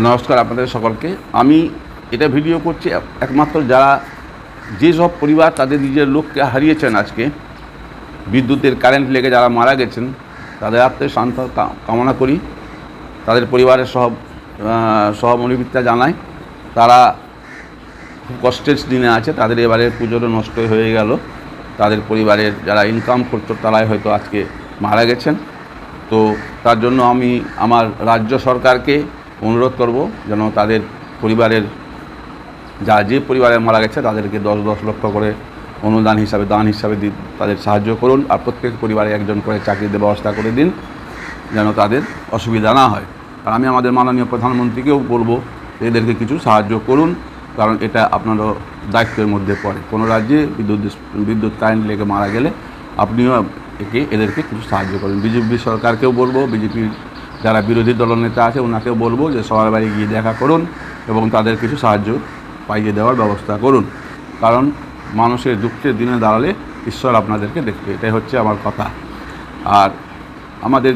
নমস্কার আপনাদের সকলকে। আমি এটা ভিডিও করছি একমাত্র যারা যেসব পরিবার তাদের নিজের লোককে হারিয়েছেন, আজকে বিদ্যুতের কারেন্ট লেগে যারা মারা গেছেন, তাদের আত্মার শান্তি কামনা করি। তাদের পরিবারের সহমনোভিতা জানাই। তারা খুব কষ্টের দিনে আছে, তাদের এবারে পুজোটা নষ্ট হয়ে গেল। তাদের পরিবারের যারা ইনকাম করতো তারাই হয়তো আজকে মারা গেছেন। তো তার জন্য আমি আমার রাজ্য সরকারকে অনুরোধ করব যেন তাদের পরিবারের যে পরিবারে মারা গেছে তাদেরকে 10 লক্ষ করে অনুদান হিসাবে দান হিসাবে তাদের সাহায্য করুন। আর প্রত্যেক পরিবারে একজন করে চাকরির ব্যবস্থা করে দিন যেন তাদের অসুবিধা না হয়। আর আমি আমাদের মাননীয় প্রধানমন্ত্রীকেও বলবো এদেরকে কিছু সাহায্য করুন, কারণ এটা আপনারও দায়িত্বের মধ্যে পড়ে। কোনো রাজ্যে বিদ্যুৎ কারেন্ট লেগে মারা গেলে আপনিও এদেরকে কিছু সাহায্য করুন। বিজেপি সরকারকেও বলবো, বিজেপির যারা বিরোধী দলনেতা আছে ওনাকেও বলবো যে সবার বাড়ি গিয়ে দেখা করুন এবং তাদের কিছু সাহায্য পাইয়ে দেওয়ার ব্যবস্থা করুন, কারণ মানুষের দুঃখের দিনে দাঁড়ালে ঈশ্বর আপনাদেরকে দেখবে, এটাই হচ্ছে আমার কথা। আর আমাদের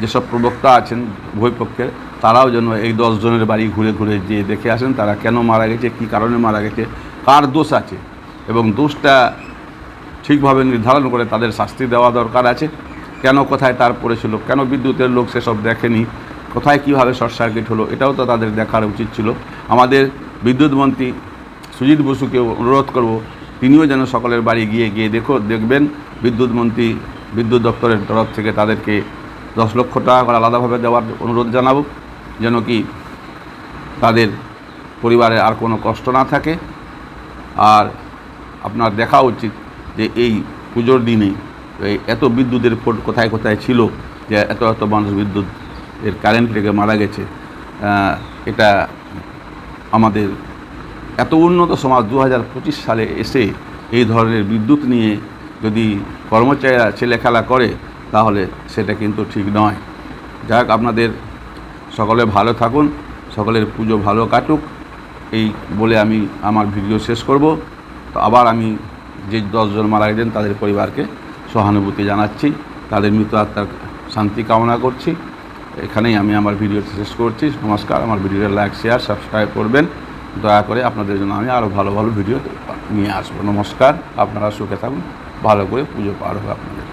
যেসব প্রবক্তা আছেন উভয় পক্ষের, তারাও যেন এই 10 জনের বাড়ি ঘুরে ঘুরে যেয়ে দেখে আসেন তারা কেন মারা গেছে, কী কারণে মারা গেছে, কার দোষ আছে, এবং দোষটা ঠিকভাবে নির্ধারণ করে তাদের শাস্তি দেওয়া দরকার আছে। কেন কোথায় তার পড়েছিল, কেন বিদ্যুতের লোক সেসব দেখেনি, কোথায় কীভাবে শর্ট সার্কিট হলো, এটাও তো তাদের দেখার উচিত ছিল। আমাদের বিদ্যুৎ মন্ত্রী সুজিত বসুকে অনুরোধ করব, তিনিও যেন সকলের বাড়ি গিয়ে দেখবেন। বিদ্যুৎ মন্ত্রী বিদ্যুৎ দপ্তরের তরফ থেকে তাদেরকে 10 লক্ষ টাকা করে আলাদাভাবে দেওয়ার অনুরোধ জানাবো, যেন কি তাদের পরিবারে আর কোনো কষ্ট না থাকে। আর আপনার দেখা উচিত যে এই পুজোর দিনে এত বিদ্যুতের ফোল্ট কোথায় কোথায় ছিল, যে এত মানুষ বিদ্যুতের কারেন্ট লেগে মারা গেছে। এটা আমাদের এত উন্নত সমাজ 2025 সালে এসে এই ধরনের বিদ্যুৎ নিয়ে যদি কর্মচারীরা ছেলেখেলা করে তাহলে সেটা কিন্তু ঠিক নয়। যাক, আপনাদের সকলে ভালো থাকুন, সকলের পুজো ভালো কাটুক, এই বলে আমি আমার ভিডিও শেষ করব। তো আবার আমি যে 10 জন মারা গেছেন তাদের পরিবারকে সহানুভূতি জানাচ্ছি, তাদের মৃত আত্মার শান্তি কামনা করছি। এখানেই আমি আমার ভিডিও শেষ করছি। নমস্কার। আমার ভিডিওটা লাইক, শেয়ার, সাবস্ক্রাইব করবেন দয়া করে। আপনাদের জন্য আমি আরও ভালো ভালো ভিডিও নিয়ে আসবো। নমস্কার। আপনারা সুখে থাকুন, ভালো করে পুজো পার হবে আপনাদের।